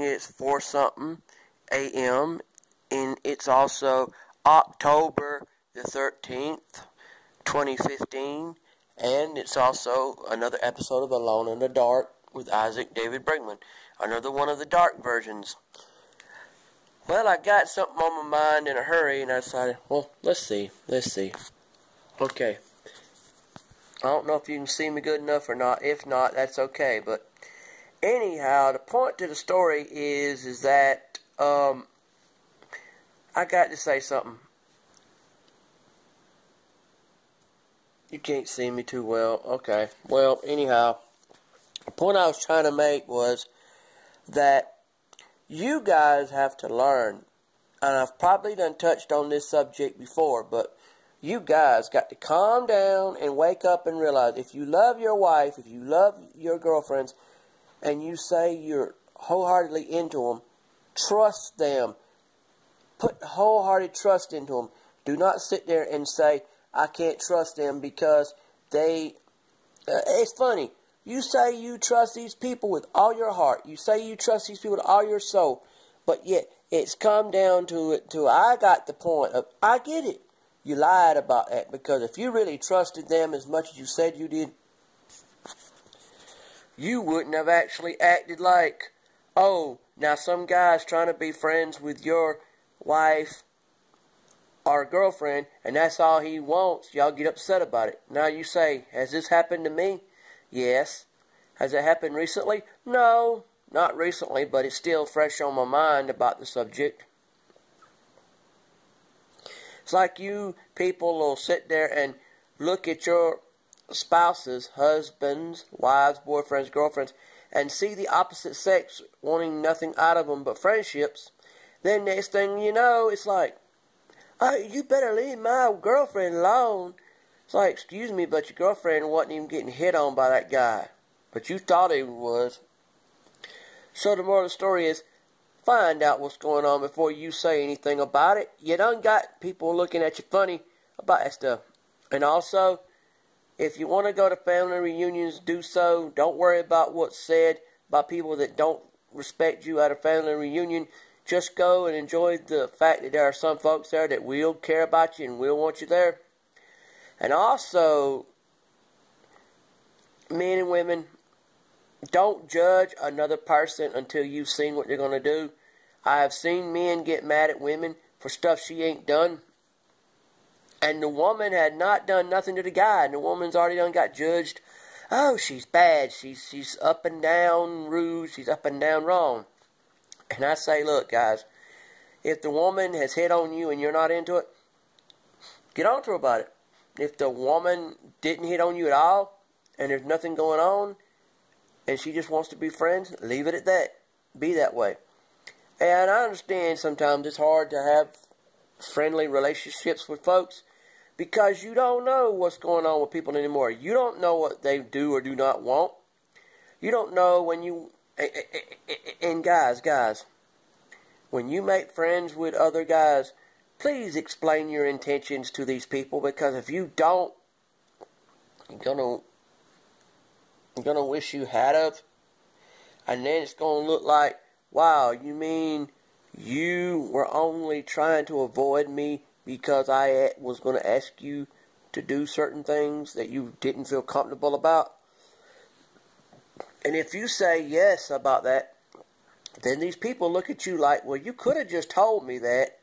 it's 4 something a.m. and it's also October the 13th, 2015, and it's also another episode of Alone in the Dark with Isaac David Brigmond, another one of the dark versions. Well, I got something on my mind in a hurry, and I decided, well, let's see. Okay. I don't know if you can see me good enough or not. If not, that's okay. But anyhow, the point to the story is that I got to say something. You can't see me too well. Okay. Well, anyhow, the point I was trying to make was that you guys have to learn, and I've probably done touched on this subject before, but you guys got to calm down and wake up and realize if you love your wife, if you love your girlfriends, and you say you're wholeheartedly into them, trust them. Put wholehearted trust into them. Do not sit there and say, I can't trust them because they... it's funny. You say you trust these people with all your heart. You say you trust these people with all your soul. But yet, it's come down to it, I got the point of, I get it. You lied about that, because if you really trusted them as much as you said you did, you wouldn't have actually acted like, oh, now some guy's trying to be friends with your wife or girlfriend, and that's all he wants. Y'all get upset about it. Now you say, has this happened to me? Yes. Has it happened recently? No, not recently, but it's still fresh on my mind about the subject. It's like you people will sit there and look at your spouses, husbands, wives, boyfriends, girlfriends, and see the opposite sex wanting nothing out of them but friendships. Then next thing you know, it's like, oh, you better leave my girlfriend alone. It's like, excuse me, but your girlfriend wasn't even getting hit on by that guy. But you thought he was. So the moral of the story is, find out what's going on before you say anything about it. You done got people looking at you funny about that stuff. And also, if you want to go to family reunions, do so. Don't worry about what's said by people that don't respect you at a family reunion. Just go and enjoy the fact that there are some folks there that will care about you and will want you there. And also, men and women, don't judge another person until you've seen what they're going to do. I have seen men get mad at women for stuff she ain't done. And the woman had not done nothing to the guy, and the woman's already done got judged. Oh, she's bad. She's up and down rude. She's up and down wrong. And I say, look, guys, if the woman has hit on you and you're not into it, get on to her about it. If the woman didn't hit on you at all, and there's nothing going on, and she just wants to be friends, leave it at that. Be that way. And I understand sometimes it's hard to have friendly relationships with folks, because you don't know what's going on with people anymore. You don't know what they do or do not want. You don't know when you... And guys, when you make friends with other guys, please explain your intentions to these people, because if you don't, you're gonna wish you had of, and then it's gonna look like, wow, you mean you were only trying to avoid me because I was going to ask you to do certain things that you didn't feel comfortable about? And if you say yes about that, then these people look at you like, well, you could have just told me that.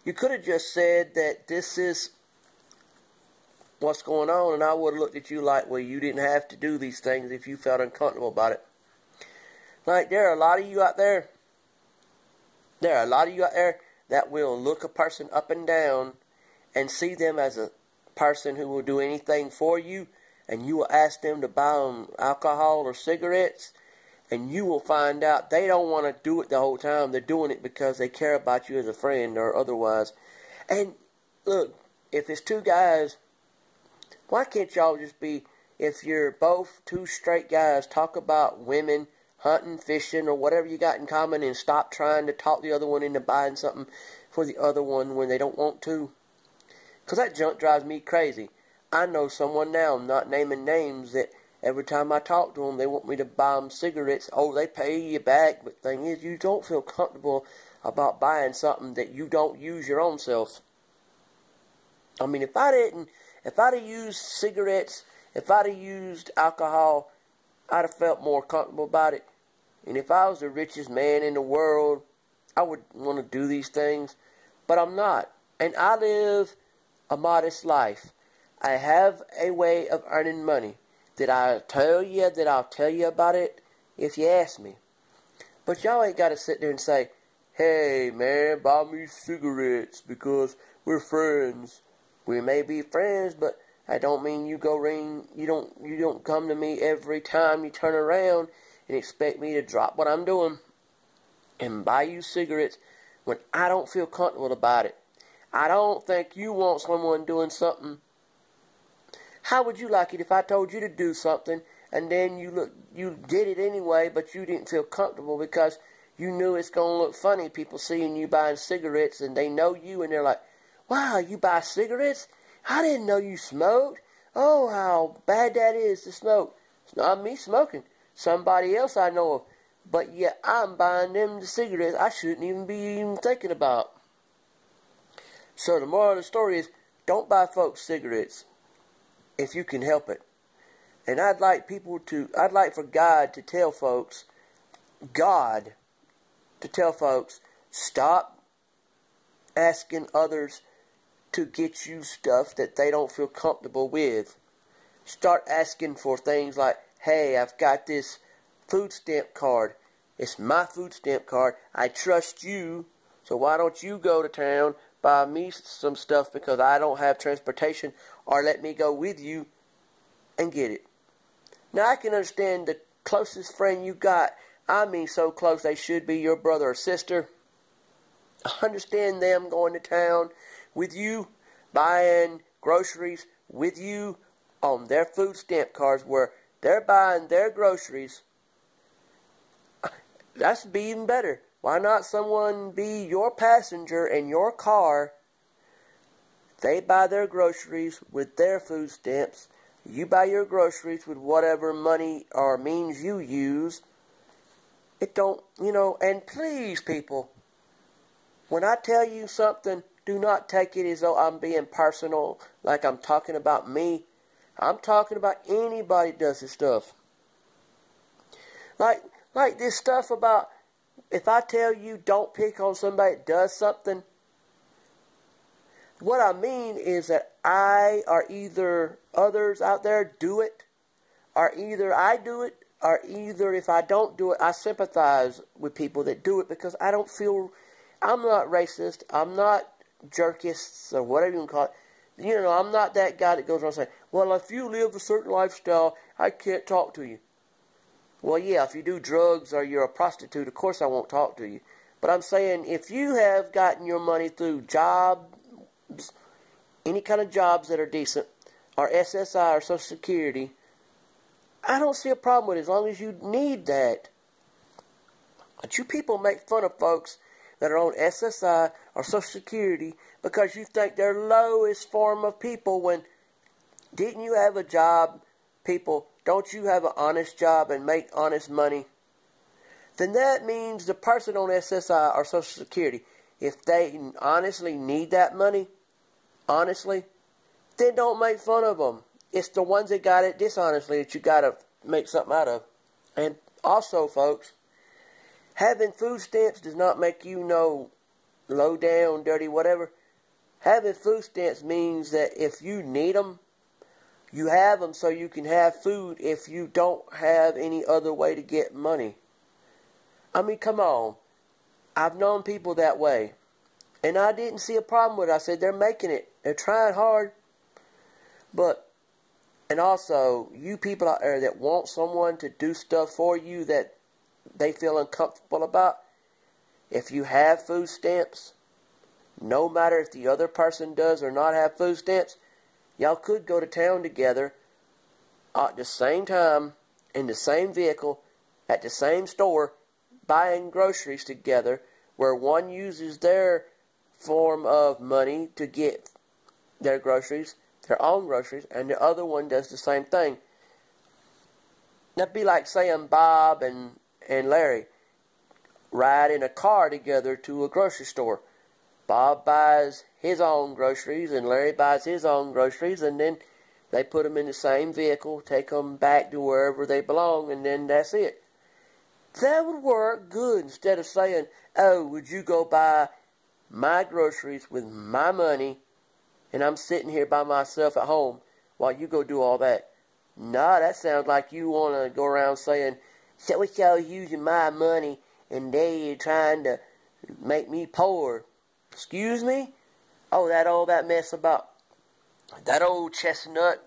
You could have just said that this is what's going on, and I would have looked at you like, well, you didn't have to do these things if you felt uncomfortable about it. Like, there are a lot of you out there. There are a lot of you out there that will look a person up and down and see them as a person who will do anything for you, and you will ask them to buy them alcohol or cigarettes, and you will find out they don't want to do it the whole time. They're doing it because they care about you as a friend or otherwise. And look, if it's two guys, why can't y'all just be, if you're both two straight guys, talk about women, hunting, fishing, or whatever you got in common, and stop trying to talk the other one into buying something for the other one when they don't want to? Because that junk drives me crazy. I know someone now, I'm not naming names, that every time I talk to them, they want me to buy them cigarettes. Oh, they pay you back, but the thing is, you don't feel comfortable about buying something that you don't use your own self. I mean, if I'd have used cigarettes, if I'd have used alcohol, I'd have felt more comfortable about it. And if I was the richest man in the world, I would want to do these things. But I'm not. And I live a modest life. I have a way of earning money. Did I tell you that I'll tell you about it if you ask me? But y'all ain't got to sit there and say, hey, man, buy me cigarettes because we're friends. We may be friends, but that don't mean you don't come to me every time you turn around and expect me to drop what I'm doing and buy you cigarettes when I don't feel comfortable about it. I don't think you want someone doing something. How would you like it if I told you to do something and then you did it anyway, but you didn't feel comfortable because you knew it's going to look funny, people seeing you buying cigarettes and they know you and they're like, wow, you buy cigarettes? I didn't know you smoked. Oh, how bad that is to smoke. It's not me smoking. Somebody else I know of. But yet I'm buying them the cigarettes I shouldn't even be thinking about. So the moral of the story is, don't buy folks cigarettes if you can help it. And I'd like for God to tell folks, stop asking others to get you stuff that they don't feel comfortable with. Start asking for things like, hey, I've got this food stamp card. It's my food stamp card. I trust you, so why don't you go to town, buy me some stuff because I don't have transportation, or let me go with you and get it. Now, I can understand the closest friend you got. I mean so close they should be your brother or sister. I understand them going to town with you, buying groceries with you on their food stamp cards where they're buying their groceries. That's be even better. Why not someone be your passenger in your car? They buy their groceries with their food stamps. You buy your groceries with whatever money or means you use. It don't, and please, people, when I tell you something, do not take it as though I'm being personal, like I'm talking about me. I'm talking about anybody does this stuff. Like this stuff about, if I tell you don't pick on somebody that does something, what I mean is that I or either others out there do it, or either I do it, or either if I don't do it, I sympathize with people that do it because I don't feel, I'm not racist, I'm not jerkist, or whatever you can call it. I'm not that guy that goes around saying, well, if you live a certain lifestyle, I can't talk to you. Well, yeah, if you do drugs or you're a prostitute, of course I won't talk to you. But I'm saying if you have gotten your money through jobs, any kind of jobs that are decent, or SSI or Social Security, I don't see a problem with it as long as you need that. But you people make fun of folks that are on SSI or Social Security because you think they're lowest form of people when didn't you have a job, people? Don't you have an honest job and make honest money? Then that means the person on SSI or Social Security, if they honestly need that money, honestly, then don't make fun of them. It's the ones that got it dishonestly that you got to make something out of. And also, folks, having food stamps does not make you low down, dirty, whatever. Having food stamps means that if you need them, you have them so you can have food if you don't have any other way to get money. I mean, come on. I've known people that way. And I didn't see a problem with it. I said, they're making it. They're trying hard. And also, you people out there that want someone to do stuff for you that they feel uncomfortable about, if you have food stamps, no matter if the other person does or not have food stamps, y'all could go to town together at the same time, in the same vehicle, at the same store, buying groceries together, where one uses their form of money to get their groceries, their own groceries, and the other one does the same thing. That'd be like saying Bob and Larry ride in a car together to a grocery store. Bob buys his own groceries and Larry buys his own groceries, and then they put them in the same vehicle, take them back to wherever they belong, and then that's it. That would work good instead of saying, oh, would you go buy my groceries with my money and I'm sitting here by myself at home while you go do all that. Nah, that sounds like you want to go around saying, so what y'all using my money and they trying to make me poor. Excuse me? Oh, that mess about that old chestnut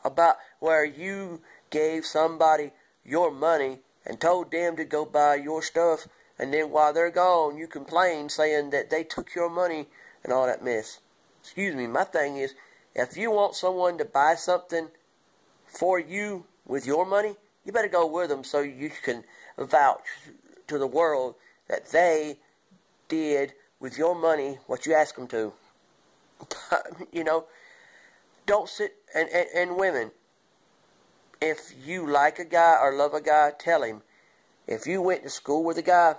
about where you gave somebody your money and told them to go buy your stuff, and then while they're gone you complain saying that they took your money and all that mess. Excuse me, my thing is, if you want someone to buy something for you with your money, you better go with them so you can vouch to the world that they did with your money what you asked them to. You know, don't sit, and women, if you like a guy or love a guy, tell him. If you went to school with a guy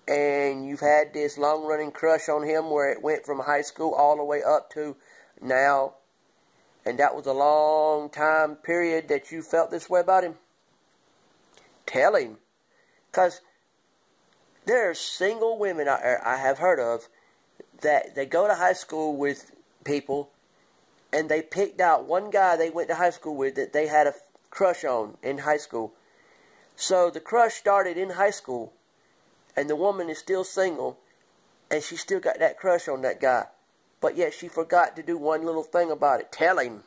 and you've had this long-running crush on him where it went from high school all the way up to now, and that was a long time period that you felt this way about him, tell him. Because there are single women I have heard of that they go to high school with people and they picked out one guy they went to high school with that they had a crush on in high school. So the crush started in high school, and the woman is still single, and she still got that crush on that guy. But yet she forgot to do one little thing about it. Tell him.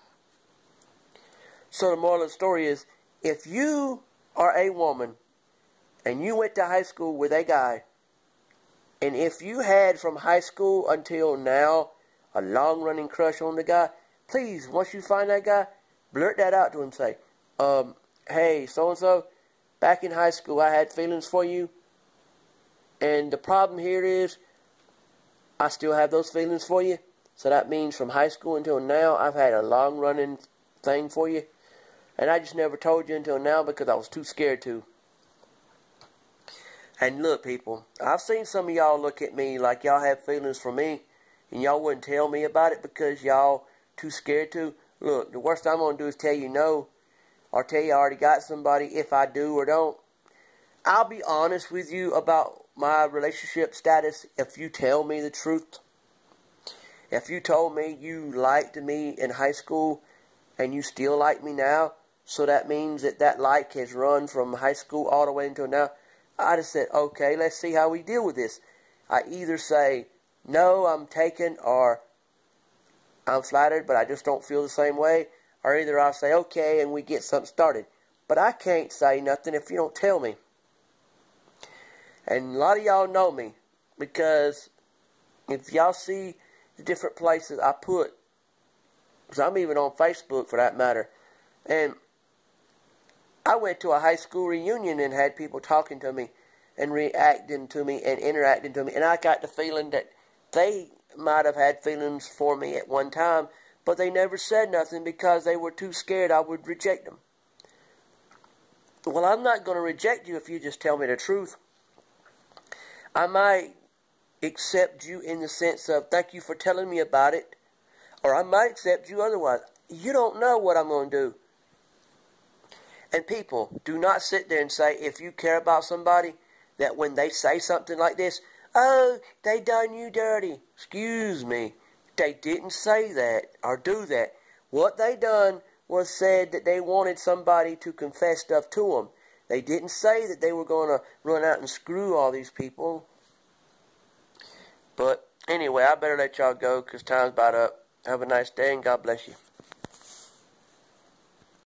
So the moral of the story is, if you are a woman, and you went to high school with a guy, and if you had from high school until now a long-running crush on the guy, please, once you find that guy, blurt that out to him. Say, hey, so-and-so, back in high school I had feelings for you, and the problem here is I still have those feelings for you. So that means from high school until now I've had a long-running thing for you, and I just never told you until now because I was too scared to. And look, people, I've seen some of y'all look at me like y'all have feelings for me, and y'all wouldn't tell me about it because y'all too scared to. Look, the worst I'm going to do is tell you no, or tell you I already got somebody if I do or don't. I'll be honest with you about my relationship status if you tell me the truth. If you told me you liked me in high school and you still like me now, so that means that like has run from high school all the way until now, I just said, okay, let's see how we deal with this. I either say, no, I'm taken, or I'm flattered, but I just don't feel the same way. Or either I'll say, okay, and we get something started. But I can't say nothing if you don't tell me. And a lot of y'all know me, because if y'all see the different places I put, because I'm even on Facebook for that matter, and I went to a high school reunion and had people talking to me and reacting to me and interacting to me, and I got the feeling that they might have had feelings for me at one time, but they never said nothing because they were too scared I would reject them. Well, I'm not going to reject you if you just tell me the truth. I might accept you in the sense of thank you for telling me about it, or I might accept you otherwise. You don't know what I'm going to do. And people, do not sit there and say, if you care about somebody, that when they say something like this, oh, they done you dirty. Excuse me. They didn't say that or do that. What they done was said that they wanted somebody to confess stuff to them. They didn't say that they were going to run out and screw all these people. But anyway, I better let y'all go because time's about up. Have a nice day and God bless you.